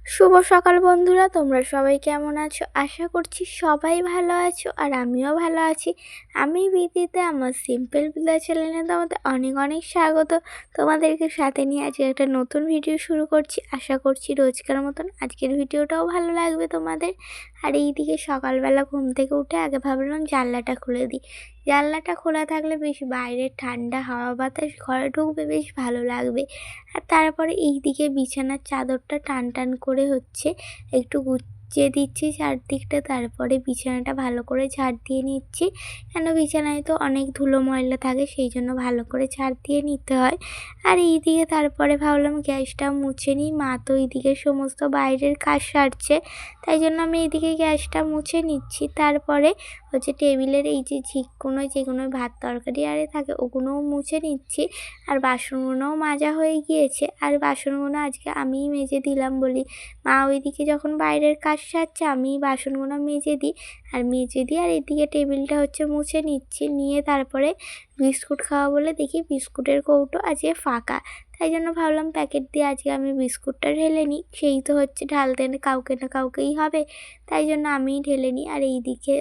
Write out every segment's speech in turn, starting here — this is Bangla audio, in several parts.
শুভ সকাল বন্ধুরা, তোমরা সবাই কেমন আছো? আশা করছি সবাই ভালো আছো আর আমিও ভালো আছি। আমি বিদিতে আমার সিম্পল ভিলেজ চ্যানেলে তোমাদের অনেক অনেক স্বাগত। তোমাদেরকে সাথে নিয়ে আজকে একটা নতুন ভিডিও শুরু করছি। আশা করছি রোজকার মতন আজকের ভিডিওটাও ভালো লাগবে তোমাদের। আর এইদিকে সকালবেলা ঘুম থেকে উঠে আগে ভাবলাম জানলাটা খুলে দিই। জানলাটা খোলা থাকলে বেশ বাইরের ঠান্ডা হাওয়া বাতাস ঘরে ঢুকবে, বেশ ভালো লাগবে। আর তারপরে এইদিকে বিছানার চাদরটা টান টান করে একটু গুছিয়ে দিচ্ছি চারদিকটা। তারপরে বিছানাটা ভালো করে ঝাড় দিয়ে নিচ্ছি, কেন বিছানায় তো অনেক ধুলো ময়লা থাকে, সেই জন্য ভালো করে ঝাড় দিয়ে নিতে হয়। আর এইদিকে তারপরে ভাবলাম গ্যাসটা মুছে নিই। মা তো এইদিকে সমস্ত বাইরের কাজ সারছে, তাই জন্য আমি এইদিকে গ্যাসটা মুছে নিচ্ছি। তারপরে টেবিলের এই যে ঝিকগুলো যেগুলো ভাত তরকারি আরে থাকে ওগুলোও মুছে নিচ্ছি। আর বাসনগুলোও মাজা হয়ে গিয়েছে। আর বাসনগুলো আজকে আমিই মেজে দিলাম বলি, মা ওইদিকে যখন বাইরের কাজ সারছে আমি বাসনগুলো মেজে দিই। আর এদিকে টেবিলটা মুছে নিচ্ছি। নিয়ে তারপরে বিস্কুট খাওয়া বলে দেখি বিস্কুটের কৌটো আজকে ফাঁকা, তাই জন্য ভাবলাম প্যাকেট দিয়ে আজকে আমি বিস্কুটটা ঢেলে নিই। সেই তো ঢালতে কাউকে না কাউকেই হবে, তাই জন্য আমিই ঢেলে নিই। আর এইদিকে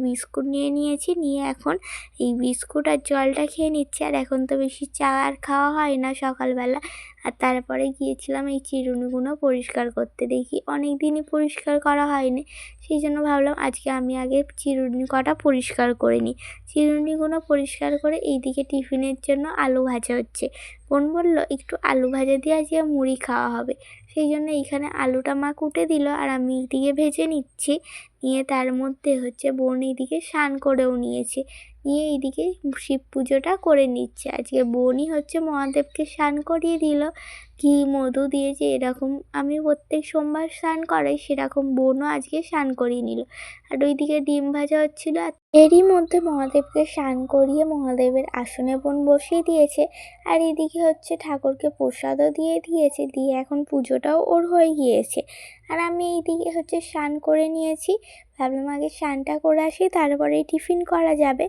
বিস্কুট নিয়ে নিয়েছি, নিয়ে এখন এই বিস্কুট আর জলটা খেয়ে নিচ্ছি। আর এখন তো বেশি চা আর খাওয়া হয় না সকালবেলা। আর তারপরে গিয়েছিলাম এই চিরুনিগুলো পরিষ্কার করতে, দেখি অনেক দিনই পরিষ্কার করা হয়নি, সেই জন্য ভাবলাম আজকে আমি আগে চিরুনি কটা পরিষ্কার করে নিই। চিরুনিগুলো পরিষ্কার করে এইদিকে টিফিনের জন্য আলু ভাজা হচ্ছে। বোন বলল একটু আলু ভাজা দিয়ে আজকে মুড়ি খাওয়া হবে, সেই জন্য এইখানে আলুটা মা কুটে দিল আর আমি এইদিকে ভেজে নিচ্ছি। নিয়ে তার মধ্যে বোন এইদিকে স্নান করেও নিয়েছে, নিয়ে এইদিকে শিব পুজোটা করে নিচ্ছে। আজকে বোনই মহাদেবকে স্নান করিয়ে দিল, ঘি মধু দিয়েছে। এরকম আমি প্রত্যেক সোমবার স্নান করাই, সেরকম বোনও আজকে স্নান করিয়ে নিল। আর ওইদিকে ডিম ভাজা হচ্ছিল। আর এরই মধ্যে মহাদেবকে স্নান করিয়ে মহাদেবের আসনে বোন বসিয়ে দিয়েছে। আর এদিকে ঠাকুরকে প্রসাদও দিয়ে দিয়েছে, দিয়ে এখন পুজোটাও ওর হয়ে গিয়েছে। আর আমি এইদিকে স্নান করে নিয়েছি। ভাবলাম আগে স্নানটা করে আসি, তারপরে টিফিন করা যাবে।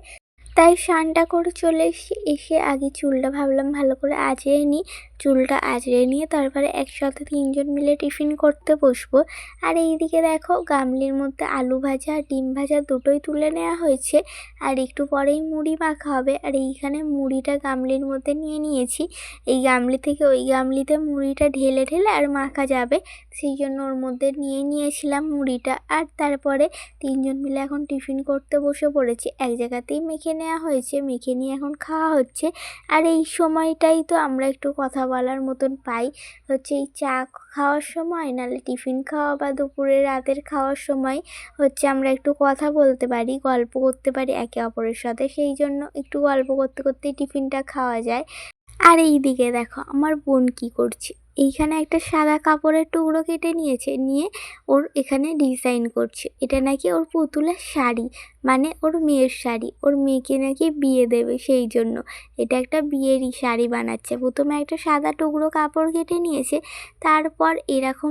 তাই স্নানটা করে চলে এসে আগে চুলটা ভাবলাম ভালো করে আঁচড়ে নিই। চুলটা আঁচড়ে নিয়ে তারপরে একসাথে তিনজন মিলে টিফিন করতে বসবো। আর এইদিকে দেখো গামলির মধ্যে আলু ভাজা আর ডিম ভাজা দুটোই তুলে নেওয়া হয়েছে। আর একটু পরেই মুড়ি মাখা হবে। আর এইখানে মুড়িটা গামলির মধ্যে নিয়ে নিয়েছি। এই গামলি থেকে ওই গামলিতে মুড়িটা ঢেলে ঢেলে আর মাখা যাবে, সেই জন্য ওর মধ্যে নিয়ে নিয়েছিলাম মুড়িটা। আর তারপরে তিনজন মিলে এখন টিফিন করতে বসে পড়েছি। এক জায়গাতেই মেখে নেওয়া হয়েছে, মেখে নিয়ে এখন খাওয়া হচ্ছে। আর এই সময়টাই তো আমরা একটু কথা বলার মতন পাই, এই চা খাওয়ার সময়, নাহলে টিফিন খাওয়া বা দুপুরে রাতের খাওয়ার সময় আমরা একটু কথা বলতে পারি, গল্প করতে পারি একে অপরের সাথে, সেই জন্য একটু গল্প করতে করতেই টিফিনটা খাওয়া যায়। আর এই দিকে দেখো আমার বোন কি করছে, এইখানে একটা সাদা কাপড়ের টুকরো কেটে নিয়েছে, নিয়ে ওর এখানে ডিজাইন করছে। এটা নাকি ওর পুতুলের শাড়ি, মানে ওর মেয়ের শাড়ি, ওর মেয়েকে নাকি বিয়ে দেবে, সেই জন্য এটা একটা বিয়েরই শাড়ি বানাচ্ছে। প্রথমে একটা সাদা টুকরো কাপড় কেটে নিয়েছে, তারপর এরকম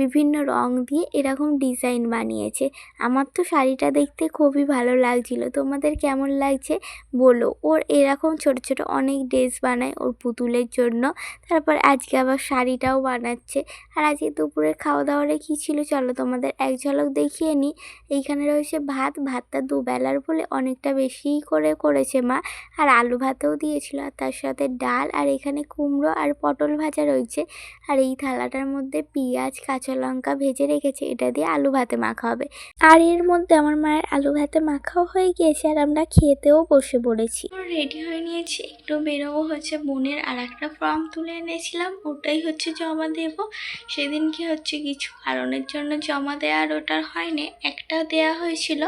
বিভিন্ন রং দিয়ে এরকম ডিজাইন বানিয়েছে। আমার তো শাড়িটা দেখতে খুবই ভালো লাগছিল, তোমাদের কেমন লাগছে বলো। ওর এরকম ছোট ছোট অনেক ড্রেস বানায় ওর পুতুলের জন্য, তারপর আজকে আবার শাড়িটাও বানাচ্ছে। আর আজকে দুপুরের খাওয়া দাওয়ারে কী ছিল চলো তোমাদের এক ঝলক দেখিয়ে নিই। এইখানে রয়েছে ভাত, ভাতটা দুবেলার বলে অনেকটা বেশিই করে করেছে মা। আর আলু ভাতেও দিয়েছিল, আর তার সাথে ডাল, আর এখানে কুমড়ো আর পটল ভাজা রয়েছে। আর এই থালাটার মধ্যে পেঁয়াজ কাঁচা লঙ্কা ভেজে রেখেছে, এটা দিয়ে আলু ভাতে মাখা হবে। আর এর মধ্যে আমার মায়ের আলু ভাতে মাখাও হয়ে গিয়েছে, আর আমরা খেতেও বসে পড়েছি। রেডি হয়ে নিয়েছি, একটু বেরোবো। বোনের আর একটা ফর্ম তুলে এনেছিলাম, ওটাই জমা দেবো। সেদিনকে কিছু কারণের জন্য জমা দেওয়া আর ওটার হয়নি, একটা দেয়া হয়েছিল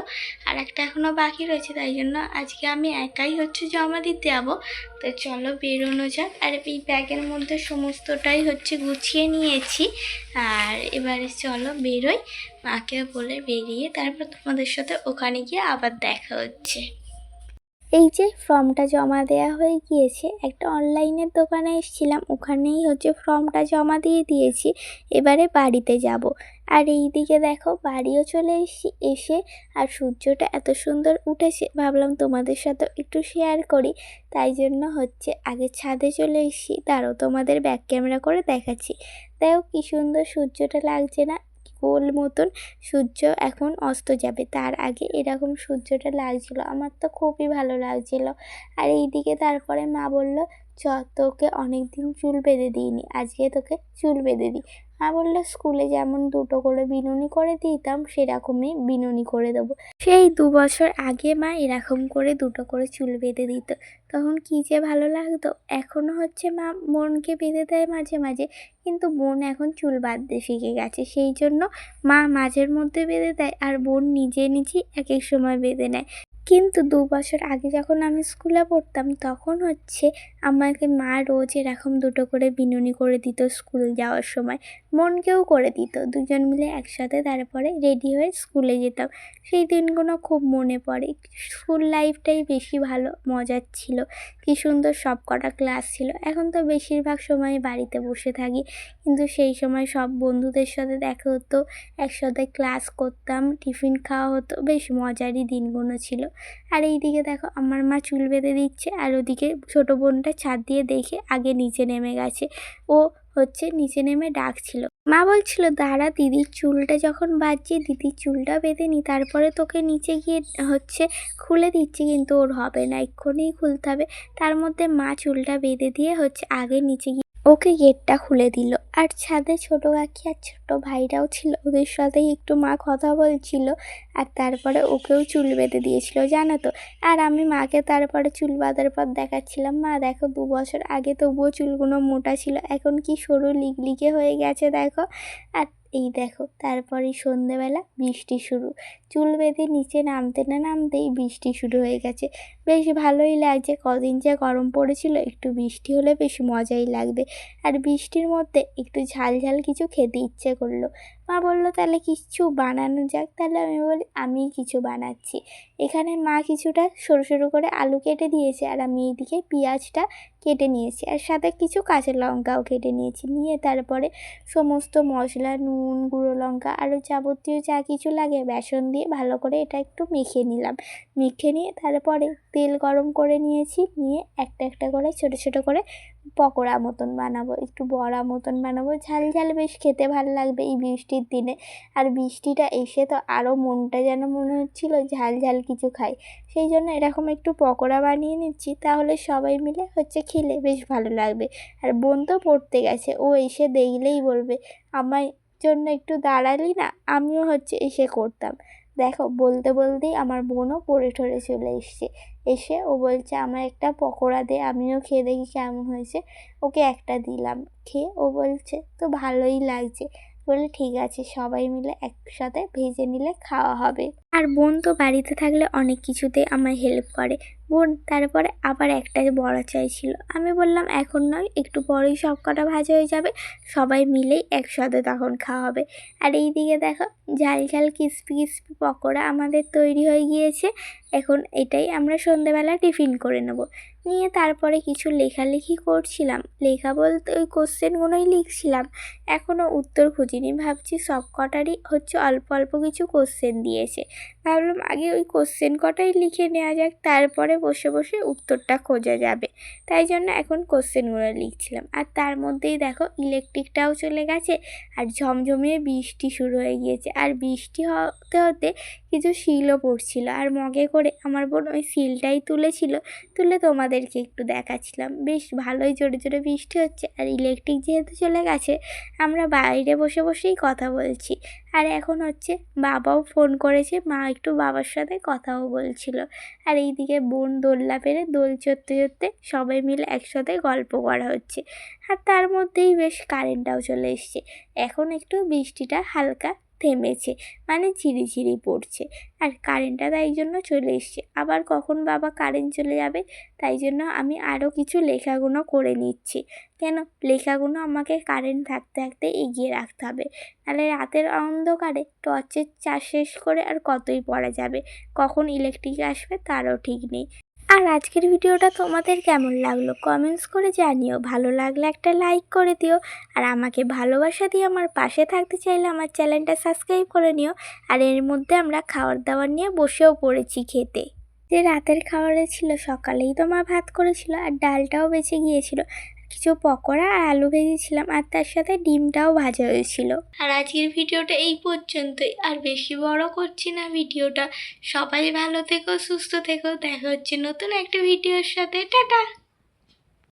আর একটা এখনো বাকি রয়েছে, তাই জন্য আজকে আমি একাই জমা দিতে যাবো। তো চলো বেরোনো যাক। আর এই ব্যাগের মধ্যে সমস্তটাই গুছিয়ে নিয়েছি। আর এবারে চলো বেরোই, মাকে বলে বেরিয়ে তারপর তোমাদের সাথে ওখানে গিয়ে আবার দেখা হচ্ছে। এই যে ফর্মটা জমা দেওয়া হয়ে গিয়েছে, একটা অনলাইনের দোকানে এসেছিলাম, ওখানেই ফর্মটা জমা দিয়ে দিয়েছি। এবারে বাড়িতে যাব। আর এই দিকে দেখো বাড়িও চলে এসেছি। এসে আর সূর্যটা এত সুন্দর উঠেছে, ভাবলাম তোমাদের সাথে একটু শেয়ার করি, তাই জন্য আগে ছাদে চলে এসেছি। তারও তোমাদের ব্যাক ক্যামেরা করে দেখাচ্ছি। দেখো কি সুন্দর সূর্যটা লাগছে না, গোল মতন। সূর্য এখন অস্ত যাবে, তার আগে এরকম সূর্যটা লাগছিল, আমার তো খুবই ভালো লাগছিল। আর এইদিকে তারপরে মা বলল, চ তোকে অনেকদিন চুল বেঁধে দিইনি, আজকে তোকে চুল বেঁধে দিই। মা বললো স্কুলে যেমন 2টো করে বিনুনি করে দিতাম সেরকমই বিনুনি করে দেবো। সেই 2 বছর আগে মা এরকম করে 2টো করে চুল বেঁধে দিত, তখন কী যে ভালো লাগতো। এখনও হচ্ছে মা বোনকে বেঁধে দেয় মাঝে মাঝে, কিন্তু বোন এখন চুল বাঁধতে শিখে গেছে, সেই জন্য মা মাঝের মধ্যে বেঁধে দেয় আর বোন নিজে নিজেই এক এক সময় বেঁধে নেয়। কিন্তু 2 বছর আগে যখন আমি স্কুলে পড়তাম তখন হচ্ছে আমাকে মা রোজ এরকম 2টো করে বিনুনি করে দিত স্কুল যাওয়ার সময়, বোনকেও করে দিত, দুজন মিলে একসাথে তারপরে রেডি হয়ে স্কুলে যেতাম। সেই দিনগুলো খুব মনে পড়ে। স্কুল লাইফটাই বেশি ভালো মজার ছিল, কী সুন্দর সব কটা ক্লাস ছিল। এখন তো বেশিরভাগ সময় বাড়িতে বসে থাকি, কিন্তু সেই সময় সব বন্ধুদের সাথে দেখা হতো, একসাথে ক্লাস করতাম, টিফিন খাওয়া হতো, বেশ মজারই দিনগুলো ছিল। আর এইদিকে দেখো আমার মা চুল বেঁধে দিচ্ছে, আর ওদিকে ছোটো বোনটা ছাদ দিয়ে দেখে আগে নিচে নেমে গেছে, ও হচ্ছে নিচে নেমে ডাকছিল। মা বলছিল দাঁড়া দিদির চুলটা যখন বাজছে, দিদির চুলটা বেঁধে নি, তারপরে তোকে নিচে গিয়ে হচ্ছে খুলে দিচ্ছি, কিন্তু ওর হবে না, এক্ষুনিই খুলতে হবে। তার মধ্যে মা চুলটা বেঁধে দিয়ে হচ্ছে আগে নিচে গিয়ে ওকে গেটটা খুলে দিল। আর ছাদে ছোটো কাকি আর ছোটো ভাইরাও ছিল, ওদের সাথেই একটু মা কথা বলছিল, আর তারপরে ওকেও চুল বেঁধে দিয়েছিল জানো তো। আর আমি মাকে তারপরে চুল বাঁধার পর দেখাচ্ছিলাম, মা দেখো 2 বছর আগে তবুও চুলগুলো মোটা ছিল, এখন কি সরু লিকলিকে হয়ে গেছে দেখো। আর এই দেখো তারপরে সন্ধেবেলা বৃষ্টি শুরু, চুল বেঁধে নিচে নামতে না নামতেই বৃষ্টি শুরু হয়ে গেছে। বেশ ভালোই লাগছে, কদিন যা গরম পড়েছিল, একটু বৃষ্টি হলে বেশ মজাই লাগবে। আর বৃষ্টির মধ্যে একটু ঝাল ঝাল কিছু খেতে ইচ্ছে করলো। মা বললো তাহলে কিছু বানানো যাক, তাহলে আমি বলি আমি কিছু বানাচ্ছি। এখানে মা কিছুটা সরু সরু করে আলু কেটে দিয়েছে, আর আমি এইদিকে পেঁয়াজটা কেটে নিয়েছি, আর সাথে কিছু কাঁচা লঙ্কাও কেটে নিয়েছি, নিয়ে তারপরে সমস্ত মশলা, নুন, গুঁড়ো লঙ্কা আরও যাবতীয় যা কিছু লাগে বেসন দিয়ে ভালো করে এটা একটু মেখে নিলাম। মেখে নিয়ে তারপরে তেল গরম করে নিয়েছি, নিয়ে একটা একটা করে ছোটো ছোটো করে পকোড়া মতন বানাবো, একটু বড়া মতন বানাবো, ঝাল ঝাল বেশ খেতে ভালো লাগবে এই বৃষ্টির দিনে। আর বৃষ্টিটা এসে তো আরও মনটা যেন মনে হচ্ছিল ঝাল ঝাল কিছু খাই, সেই জন্য এরকম একটু পকোড়া বানিয়ে নিচ্ছি, তাহলে সবাই মিলে হচ্ছে খেলে বেশ ভালো লাগবে। আর বোন তো পড়তে গেছে, ও এসে দেখলেই বলবে আমার জন্য একটু দাঁড়ালি না, আমিও হচ্ছে এসে করতাম। দেখো বলতে বলতেই আমার বোনও পড়ে ঠরে চলে এসছে, এসে ও বলছে আমার একটা পকোড়া দে, আমিও খেয়ে দেখি কেমন হয়েছে। ওকে একটা দিলাম, খেয়ে ও বলছে তো ভালোই লাগছে। বলে ঠিক আছে, সবাই মিলে একসাথে ভেজে নিলে খাওয়া হবে। আর বোন তো বাড়িতে থাকলে অনেক কিছুতে আমার হেল্প করে। বোন তারপরে আবার একটা বড়া চাইছিল, আমি বললাম এখন নয়, একটু পরেই সব কটা ভাজা হয়ে যাবে, সবাই মিলেই একসাথে তখন খাওয়া হবে। আর এই দিকে দেখো ঝাল ঝাল ক্রিস্পি ক্রিস্পি পকোড়া আমাদের তৈরি হয়ে গিয়েছে। এখন এটাই আমরা সন্ধেবেলা টিফিন করে নেব। নিয়ে তারপরে কিছু লেখালেখি করছিলাম, লেখা বলতে ওই কোশ্চেনগুলোই লিখছিলাম, এখনও উত্তর খুঁজিনি, ভাবছি সব কটারই হচ্ছে অল্প অল্প কিছু কোশ্চেন দিয়েছে, ভাবলাম আগে ওই কোশ্চেন কটাই লিখে নেওয়া যাক, তারপরে বসে বসে উত্তরটা খোঁজা যাবে। তাই জন্য এখন কোশ্চেনগুলো লিখছিলাম। আর তার মধ্যেই দেখো ইলেকট্রিকটাও চলে গেছে, আর ঝমঝমিয়ে বৃষ্টি শুরু হয়ে গিয়েছে, আর বৃষ্টি হতে হতে কিছু শিলও পড়ছিল, আর মগে করে আমার বোন ওই শিলটাই তুলেছিল, তুলে তোমাদেরকে একটু দেখাচ্ছিলাম। বেশ ভালোই জোরে জোরে বৃষ্টি হচ্ছে, আর ইলেকট্রিক যেহেতু চলে গেছে আমরা বাইরে বসে বসেই কথা বলছি। আর এখন হচ্ছে বাবাও ফোন করেছে, মা একটু বাবার সাথে কথাও বলছিল। আর এইদিকে বোন দোলনা পেরে দোল চড়তে চড়তে সবাই মিলে একসাথে গল্প করা হচ্ছে। আর তার মধ্যেই বেশ কারেন্টটাও চলে এসছে, এখন একটু বৃষ্টিটা হালকা থেমেছে, মানে ঝিরিঝিরি পড়ছে। আর কারেন্টটা তাই জন্য চলে এসছে, আবার কখন বাবা কারেন্ট চলে যাবে, তাই জন্য আমি আরও কিছু লেখাগুলো করে নিচ্ছি। কেন লেখাগুলো আমাকে কারেন্ট থাকতে থাকতে এগিয়ে রাখতে হবে, নাহলে রাতের অন্ধকারে টর্চের চার্জ শেষ করে আর কতই পড়া যাবে, কখন ইলেকট্রিক আসবে তারও ঠিক নেই। আর আজকের ভিডিওটা তোমাদের কেমন লাগলো কমেন্টস করে জানিও, ভালো লাগলে একটা লাইক করে দিও, আর আমাকে ভালোবাসা দিয়ে আমার পাশে থাকতে চাইলে আমার চ্যানেলটা সাবস্ক্রাইব করে নিও। আর এর মধ্যে আমরা খাবার দাবার নিয়ে বসেও পড়েছি খেতে। যে রাতের খাবারে ছিল, সকালেই তো মা ভাত করেছিল আর ডালটাও বেঁচে গিয়েছিল, কিছু পকোড়া আর আলু ভেজেছিলাম, আর তার সাথে ডিমটাও ভাজা হয়েছিল। আর আজকের ভিডিওটা এই পর্যন্তই, আর বেশি বড় করছি না ভিডিওটা। সবাই ভালো থেকো, সুস্থ থেকো, দেখা হচ্ছে নতুন একটা ভিডিওর সাথে। টাটা।